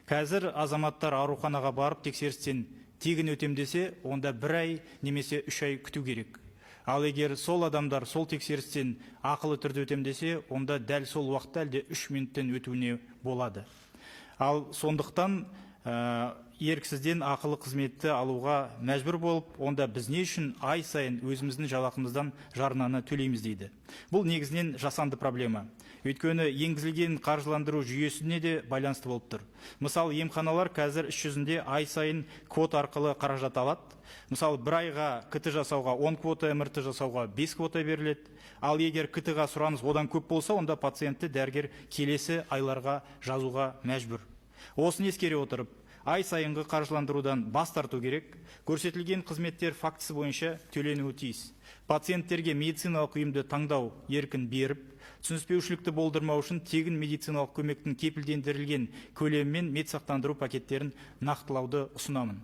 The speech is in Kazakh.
Қазір азаматтар ауруханаға барып тексерістен тегін өтемдесе, онда 1 ай немесе 3 ай күту керек. Ал егер сол адамдар сол тексерістен ақылы түрде өтемдесе, онда дәл сол уақытта әлде 3 минуттен өтуіне болады. Ал сондықтан еріксізден ақылы қызметті алуға мәжбүр болып, онда біз не үшін ай сайын өзіміздің жалақымыздан жарнаны төлейміз дейді. Бұл негізінен жасанды проблема. Өйткені енгізілген қаржыландыру жүйесіне де байланысты болып тұр. Мысалы, емханалар қазір іс жүзінде ай сайын квот арқылы қаражат алады. Мысалы, 1 айға КТ жасауға 10 квота, МРТ жасауға 5 квота беріледі. Ал егер КТ-ға сұраныс одан көп болса, онда пациентті дәрігер келесі айларға жазуға мәжбүр. Осыны ескере отырып, ай сайынғы қаржыландырудан бас тарту керек. Көрсетілген қызметтер фактісі бойынша төленуі тиіс. Пациенттерге медициналық ұйымды таңдау еркін беріп, түсініспеушілікті болдырмау үшін тегін медициналық көмектің кепілдендірілген көлемі мен медсақтандыру пакеттерін нақтылауды ұсынамын.